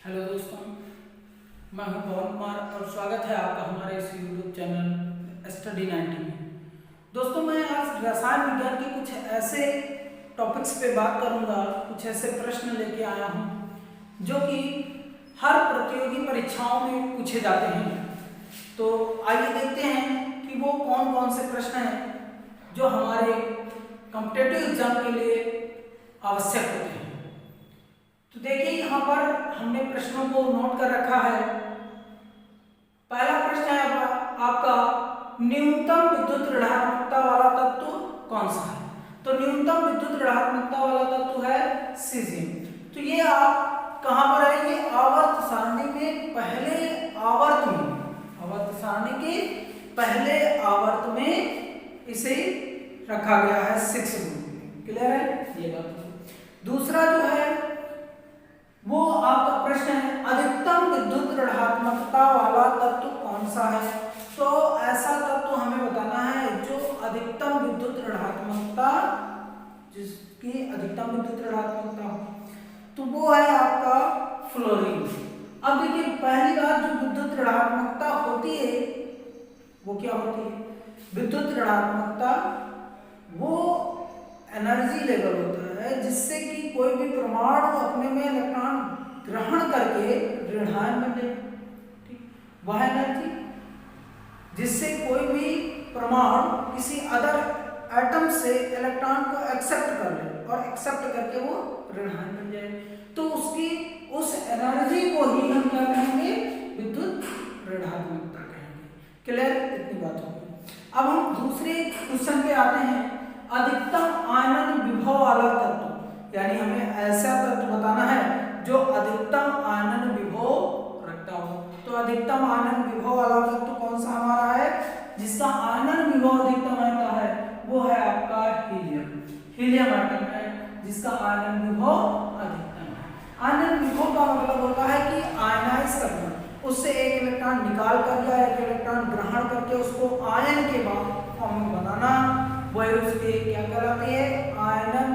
Hello दोस्तों, मैं हूं पवन कुमार और स्वागत है आपका हमारे इस यूट्यूब चैनल स्टडी 90 में। दोस्तों, मैं आज रसायन विज्ञान के कुछ ऐसे टॉपिक्स पे बात करूंगा, कुछ ऐसे प्रश्न लेके आया हूं जो कि हर प्रतियोगी परीक्षाओं में पूछे जाते हैं। तो आइए देखते हैं कि वो कौन कौन से प्रश्न हैं जो हमारे कॉम्पिटिटिव एग्जाम के लिए आवश्यक होते हैं। तो देखिए, यहाँ पर हमने प्रश्नों को नोट कर रखा है। पहला प्रश्न है आपका, न्यूनतम विद्युत ऋणात्मकता वाला तत्व कौन सा है? तो न्यूनतम विद्युत ऋणात्मकता वाला तत्व है सीजियम। तो ये आप कहाँ पर है? ये आवर्त सारणी में पहले आवर्त में, आवर्त सारणी के पहले आवर्त में इसे रखा गया है 6 ग्रुप में। क्लियर है ये बात। दूसरा जो है वो आपका प्रश्न है, अधिकतम विद्युत ऋणात्मकता वाला तत्व कौन सा है? तो ऐसा तत्व हमें बताना है जो अधिकतम विद्युत ऋणात्मकता, जिसकी अधिकतम विद्युत ऋणात्मकता हो, तो वो है आपका फ्लोरीन। अब देखिए, पहली बार जो विद्युत ऋणात्मकता होती है वो क्या होती है? विद्युत ऋणात्मकता वो एनर्जी लेवल होता है जिससे कि कोई भी परमाणु अपने में इलेक्ट्रॉन ग्रहण करके ऋणायन बन जाए। ठीक, वह एनर्जी जिससे कोई भी परमाणु किसी अदर एटम से इलेक्ट्रॉन को एक्सेप्ट कर ले और एक्सेप्ट करके वो ऋणायन बन जाए, तो उसकी उस एनर्जी को ही हम क्या कहेंगे? विद्युत ऋणात्मकता कहेंगे। क्लियर? इतनी बात होगी। अब हम दूसरे क्वेश्चन पे आते हैं, अधिकतम आयनन विभव वाला तत्व, यानी हमें ऐसा तत्व बताना है जो अधिकतम आयनन विभव रखता हो। तो अधिकतम आयनन विभव वाला तत्व कौन सा हमारा है? जिसका आयनन विभव अधिकतम रहता है वो है आपका हीलियम। हीलियम एटम है जिसका आयनन विभव अधिकतम है। आयनन विभव का मतलब होता है कि आयनाइज करना, उससे एक इलेक्ट्रॉन निकाल कर या एक इलेक्ट्रॉन ग्रहण करके उसको आयन के फॉर्म में बनाना, वह उसके क्या कहलाती है? आयनन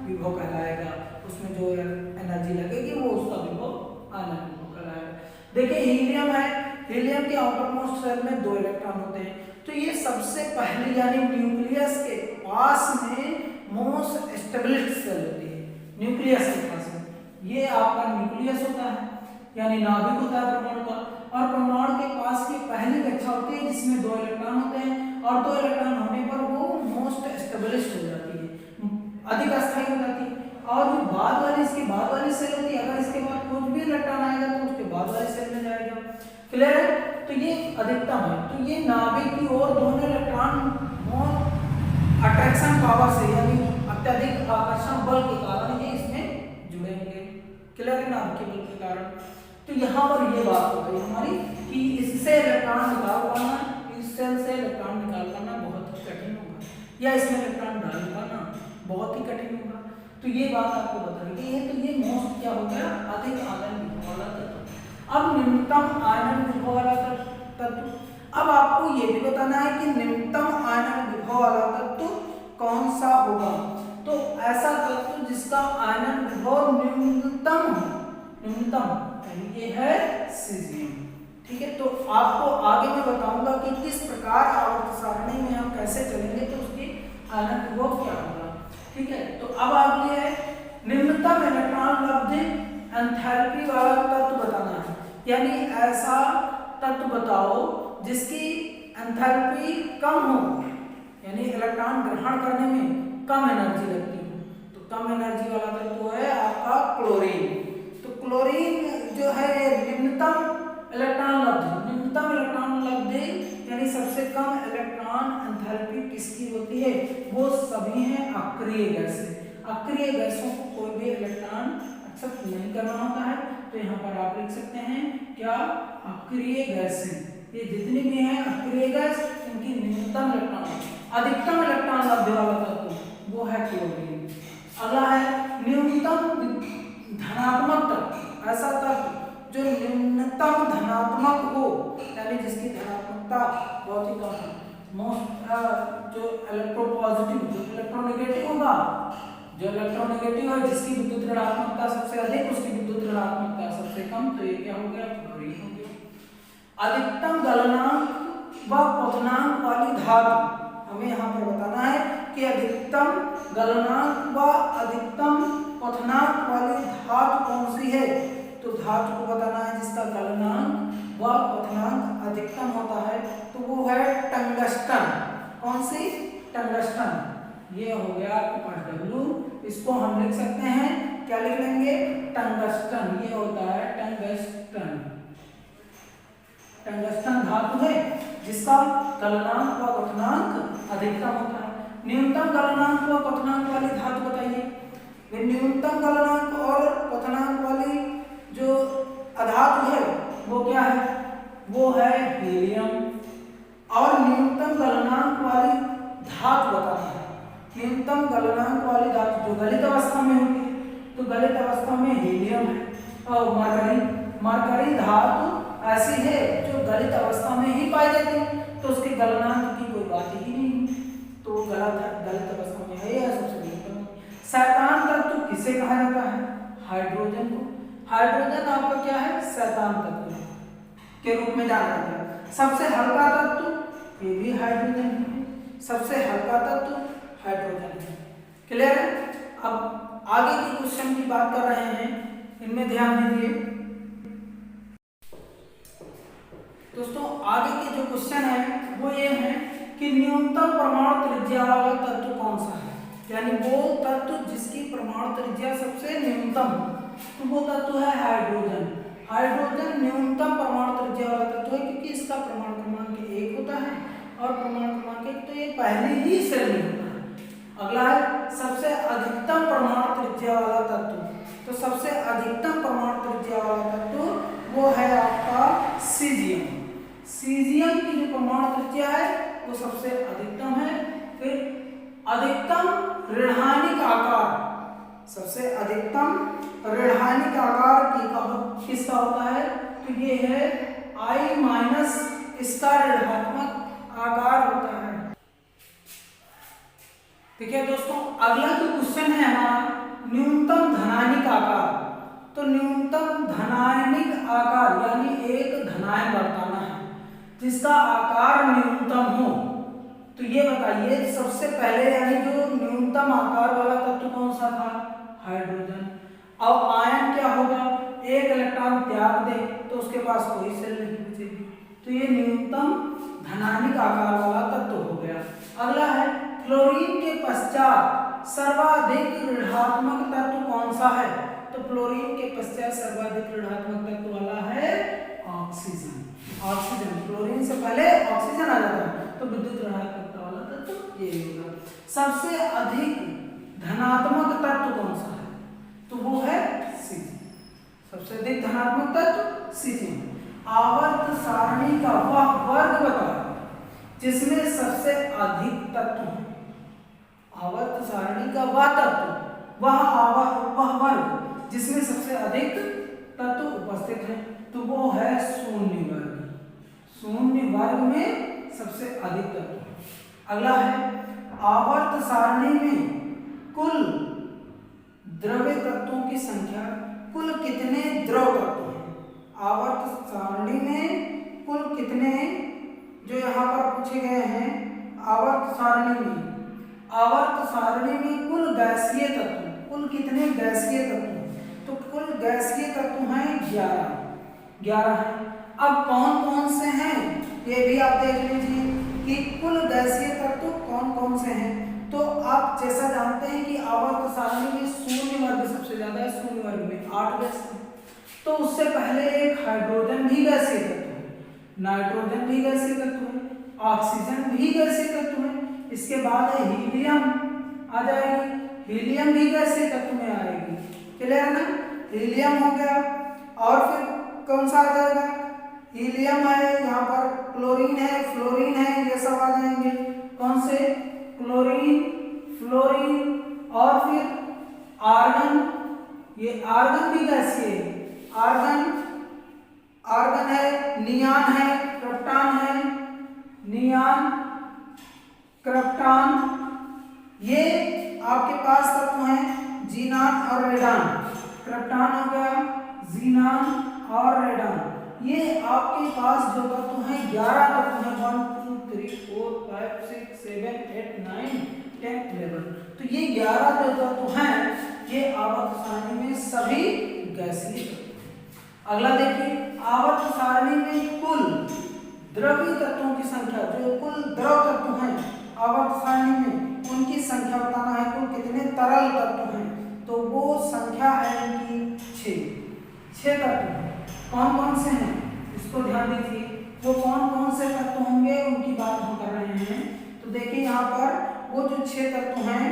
विभव कहलाएगा। उसमें जो एनर्जी लगेगी वो उसका विभव आयनन विभव कहलाएगा। देखिए, हीलियम है, हीलियम के आउटर मोस्ट शेल में 2 इलेक्ट्रॉन होते हैं। तो ये सबसे पहले यानी न्यूक्लियस के पास में मोस्ट स्टेबलिस्ट सेल होती है। न्यूक्लियस के पास में ये आपका न्यूक्लियस होता है, यानी नाभिक होता है परमाणु का, और परमाणु के पास की पहली कक्षा होती है जिसमें 2 इलेक्ट्रॉन होते हैं, और 2 इलेक्ट्रॉन होने पर वो मोस्ट स्टेबलिस्ट हो जाती है, अधिक अस्थायी हो जाती है। और जो बाद वाली, इसके बाद वाली सेल होती है, अगर इसके बाद कुछ भी इलेक्ट्रॉन आएगा तो उसके बाद वाली सेल में जाएगा। क्लियर है? तो ये अधिकतम है। तो ये नाभिक की ओर दोनों इलेक्ट्रॉन अट्रैक्शन पावर से, यानी अत्यधिक आकर्षण बल के कारण ये इसमें जुड़ेंगे। क्लियर है? नाभिक के बल के कारण। तो यहाँ पर ये बात हो गई हमारी कि इससे इलेक्ट्रॉन निकाल पाना, इस सेल से इलेक्ट्रॉन निकाल पाना बहुत ही कठिन होगा, या इसमें इलेक्ट्रॉन डाल पाना बहुत ही कठिन होगा। तो ये बात आपको बता दी है। तो ये मोस्ट क्या हो गया? अधिक आयनन विभव वाला तत्व। अब न्यूनतम आयनन विभव वाला तत्व, अब आपको ये भी बताना है कि न्यूनतम आयनन विभव वाला तत्व कौन सा होगा? तो ऐसा तत्व जिसका आयनन विभव न्यूनतम हो, न्यूनतम ये है सीजियम। ठीक है, तो आपको आगे मैं बताऊंगा कि किस प्रकार आवर्त सारणी में हम कैसे चलेंगे तो उसकी आयनन विभव क्या होगा। ठीक है, तो अब अगली है निम्नतम इलेक्ट्रॉन लब्धि एंथैल्पी वाला तत्व बताना है, यानी ऐसा तत्व बताओ जिसकी एंथैल्पी कम हो, यानी इलेक्ट्रॉन ग्रहण करने में कम एनर्जी लगती हो। तो कम एनर्जी वाला तत्व है आपका क्लोरीन। तो क्लोरीन जो है निम्नतम इलेक्ट्रॉन लब्धि, निम्नतम इलेक्ट्रॉन लब्धि यानी सबसे कम इलेक्ट्रॉन एंथैल्पी किसकी होती है? वो सभी हैं अक्रिय गैसें। अक्रिय गैसों को कोई भी इलेक्ट्रॉन एक्सेप्ट नहीं करना होता है। तो यहाँ पर आप लिख सकते हैं क्या? अक्रिय गैसें। ये जितनी भी हैं अक्रिय गैस, इनकी न्यूनतम इलेक्ट्रॉन, अधिकतम इलेक्ट्रॉन लब्धि वाला तत्व वो है क्लोरीन। अगला है न्यूनतम धनात्मक तत्व, ऐसा तत्व जो न्यूनतम धनात्मक हो, यानी जिसकी धनात्मकता बहुत ही कम है। मोस्ट जो इलेक्ट्रोपॉजिटिव, जो इलेक्ट्रोनेगेटिव होगा जो इलेक्ट्रोनेगेटिव है, जिसकी विद्युत ऋणात्मकता सबसे अधिक, उसकी विद्युत ऋणात्मकता सबसे कम, तो ये क्या हो गया, फ्लोरीन हो गया। अधिकतम गलनांक व क्वथनांक वाली धातु, हमें यहाँ पर बताना है कि अधिकतम गलनांक व अधिकतम क्वथनांक वाली धातु कौन सी है। तो धातु को बताना है जिसका गलनांक व क्वथनांक अधिकतम होता है, तो वो है टंगस्टन। कौन सी, टंगस्टन। ये हो गया आपके पास डब्ल्यू, इसको हम लिख सकते हैं, क्या लिख लेंगे, टंगस्टन। ये होता है टंगस्टन। टंगस्टन धातु है जिसका गलनांक व क्वथनांक अधिकतम होता है। न्यूनतम गलनांक व क्वथनांक वाली धातु बताइए। न्यूनतम गलनांक और क्वथनांक वाली जो अधातु है वो क्या है, वो है हीलियम। और न्यूनतम गलनांक वाली धातु बताना है। न्यूनतम गलनांक वाली धातु जो गलित अवस्था में होगी, तो गलित अवस्था में हीलियम है। और मरकरी धातु ऐसी है जो गलित अवस्था में ही पाई जाती है, तो उसके गलनांक की कोई बात ही नहीं, तो गलित अवस्था में है, यह सबसे न्यूनतम। शैतान तत्व किसे कहा जाता है, हाइड्रोजन को। हाइड्रोजन आपका क्या है, शैतान तत्व के रूप में जाना जाता है। सबसे हल्का तत्व, ये भी हाइड्रोजन है, सबसे हल्का तत्व हाइड्रोजन है। क्लियर है। अब आगे के क्वेश्चन की बात कर रहे हैं, इनमें ध्यान दीजिए दोस्तों। आगे के जो क्वेश्चन है वो ये है कि न्यूनतम परमाणु त्रिज्या वाला तत्व कौन सा है, यानी वो तत्व जिसकी परमाणु त्रिज्या सबसे न्यूनतम हो, तो वो तत्व है हाइड्रोजन। हाइड्रोजन न्यूनतम परमाणु त्रिज्या वाला तत्व है, क्योंकि इसका परमाणु क्रमांक 1 होता है, और परमाणु क्रमांक 1 तो ये पहली ही सेल में होता है। अगला है सबसे अधिकतम परमाणु त्रिज्या वाला तत्व। तो सबसे अधिकतम परमाणु त्रिज्या वाला तत्व वो है आपका सीजियम। सीजियम की जो परमाणु त्रिज्या है वो सबसे अधिकतम है। फिर अधिकतम ऋणात्मक आकार, सबसे अधिकतम ऋणात्मक आकार की किसका होता है, तो ये है I माइनस, इसका ऋणात्मक आकार होता है। देखिए दोस्तों, अगला जो क्वेश्चन है हमारा न्यूनतम धनायनिक आकार। तो न्यूनतम धनायनिक आकार यानी एक धनायन बताना है जिसका आकार न्यूनतम हो। तो ये बताइए सबसे पहले, यानी जो न्यूनतम आकार वाला तत्व कौन सा था, हाइड्रोजन। अब आयन क्या होगा, एक इलेक्ट्रॉन त्याग दे तो उसके पास कोई सेल नहीं बचेगी, तो ये न्यूनतम धनायनिक आकार वाला तत्व हो गया। अगला है फ्लोरीन के पश्चात सर्वाधिक ऋणात्मक तत्व कौन सा है। तो फ्लोरीन के पश्चात सर्वाधिक ऋणात्मक तत्व वाला है ऑक्सीजन। ऑक्सीजन, फ्लोरीन से पहले ऑक्सीजन आ जाता है, तो विद्युत ऋणात्मकता वाला तत्व ये होगा। सबसे अधिक धनात्मक तत्व कौन सा है, तो वो है सीजियम। सबसे अधिक धनात्मक तत्व सीजियम। आवर्त सारणी का वह वर्ग बताओ जिसमें सबसे अधिक तत्व है। आवर्त सारणी का वह तत्व, वह वर्ग जिसमें सबसे अधिक तत्व उपस्थित है, तो वो है शून्य वर्ग। शून्य वर्ग में सबसे अधिक तत्व। अगला है आवर्त सारणी में कुल द्रव्य तत्वों की संख्या, कुल कितने द्रव तत्व हैं। आवर्त सारणी में कुल कितने, जो यहाँ पर पूछे गए हैं, आवर्त सारणी में कुल गैसीय तत्व, कुल कितने गैसीय तत्व हैं, तो कुल गैसीय तत्व हैं 11 हैं। अब कौन कौन से हैं ये भी आप देख लीजिए कि कुल गैसीय तत्व कौन कौन से हैं। तो आप जैसा जानते हैं कि आवर्त सारणी में शून्य वर्ग सबसे ज्यादा है, शून्य वर्ग में 8 गैस है। तो उससे पहले एक हाइड्रोजन भी गैसीय तत्व है, नाइट्रोजन भी गैसीय तत्व है, ऑक्सीजन भी गैसीय तत्व है। इसके बाद है हीलियम आ जाएगी, हीलियम भी गैसीय तत्व में आएगी। क्लियर है ना, हीलियम हो गया। और फिर कौन सा आ जाएगा, हीलियम है, यहाँ पर क्लोरीन है, फ्लोरीन है, ये सब आ जाएंगे। कौन से, क्लोरीन, फ्लोरीन, और फिर आर्गन, ये आर्गन भी गैसीय है। आर्गन है, नियान है, क्रिप्टॉन है, नियान, क्रिप्टॉन, ये आपके पास तत्व हैं जीनान और रेडान। क्रिप्टॉन हो गया, जीनान और रेडान। ये आपके पास जो तत्व हैं 11 तत्व हैं, 1 2 3 4 5 6 7 8 9 10 11। तो ये 11 जो तत्व हैं ये आवर्त सारणी में सभी गैसीय तत्व। अगला देखिए, आवर्त सारणी में कुल द्रवीय तत्वों की संख्या, जो कुल द्रव तत्व हैं आवर्त सारणी में उनकी संख्या बताना है। कुल कितने तरल तत्व हैं, तो वो संख्या है इनकी 6 तत्व। कौन कौन से हैं इसको ध्यान दीजिए, वो कौन कौन से तत्व होंगे उनकी बात हम कर रहे हैं। तो देखिए यहाँ पर वो जो 6 तत्व हैं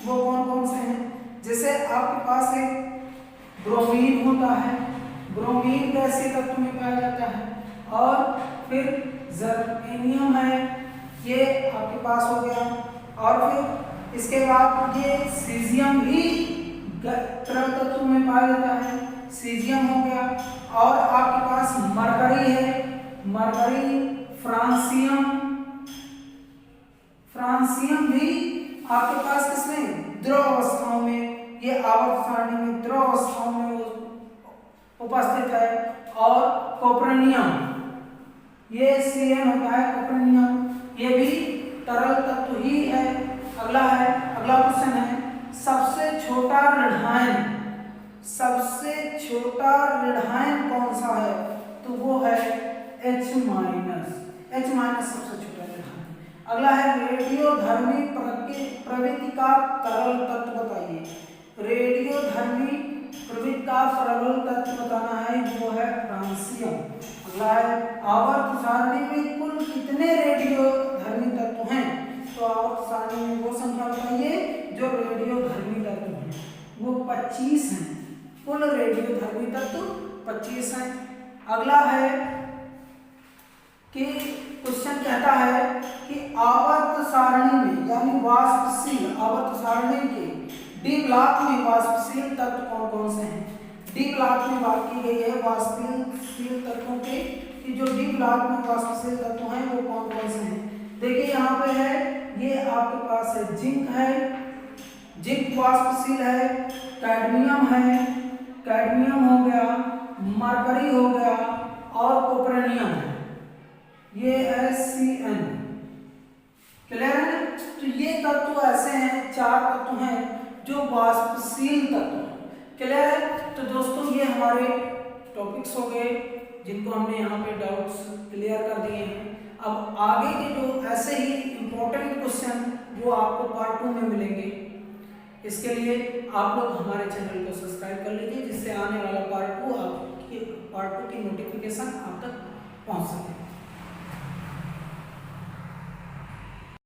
वो कौन कौन से हैं। जैसे आपके पास एक ब्रोमीन होता है, ब्रोमीन गैसीय तत्व में पाया जाता है। और फिर जर्मेनियम है, ये आपके पास हो गया। और फिर इसके बाद ये सीजियम भी तरल तत्व में पाया जाता है, सीजियम हो गया। और आपके पास मरकरी है, मरकरी, फ्रांसियम, फ्रांसियम भी आपके पास किसमें द्रव अवस्थाओं में, ये आवर्त सारणी में द्रव अवस्थाओं में उपस्थित है। और कोपरनियम, ये Cn होता है कोपरनियम, ये भी तरल तत्व ही है। अगला क्वेश्चन है, सबसे छोटा ऋणायन, सबसे छोटा ऋणायन कौन सा है, तो वो है H-, H- सबसे छोटा ऋणायन। अगला है रेडियोधर्मी प्रवृत्ति का तरल तत्व बताइए। रेडियोधर्मी प्रवृत्ति का तरल तत्व बताना है, वो है फ्रांसियम। अगला है, आवर्त सारणी में कुल कितने रेडियोधर्मी तत्व हैं, तो आवर्त सारणी में वो संख्या बताइए जो रेडियोधर्मी तत्व हैं, वो 25 हैं। कुल रेडियोधर्मी तत्व 25 हैं। अगला है कि क्वेश्चन कहता है कि आवर्त सारणी में यानी वाष्पशील आवर्त सारणी के डी ब्लॉक में वाष्पशील तत्व कौन कौन से हैं। डी ब्लॉक में बात की गई है वाष्पशील तत्वों के, कि जो डी ब्लॉक में वाष्पशील तत्व हैं वो कौन कौन से हैं। देखिए यहाँ पे है, ये आपके पास है जिंक है, जिंक वाष्पशील है। कैडमियम है, कैडमियम हो गया। मरकरी हो गया और कोपरनियम है, ये Cn। क्लियर है। तो ये तत्व ऐसे हैं, 4 तत्व हैं जो वाष्पशील तत्व हैं। क्लियर है। तो दोस्तों ये हमारे टॉपिक्स हो गए जिनको हमने यहाँ पे डाउट्स क्लियर कर दिए हैं। अब आगे के जो ऐसे ही इम्पोर्टेंट क्वेश्चन वो आपको पार्ट 2 में मिलेंगे। इसके लिए आप लोग हमारे चैनल को सब्सक्राइब कर लीजिए, जिससे आने वाला पार्ट 2 की नोटिफिकेशन आप तक पहुँच सके।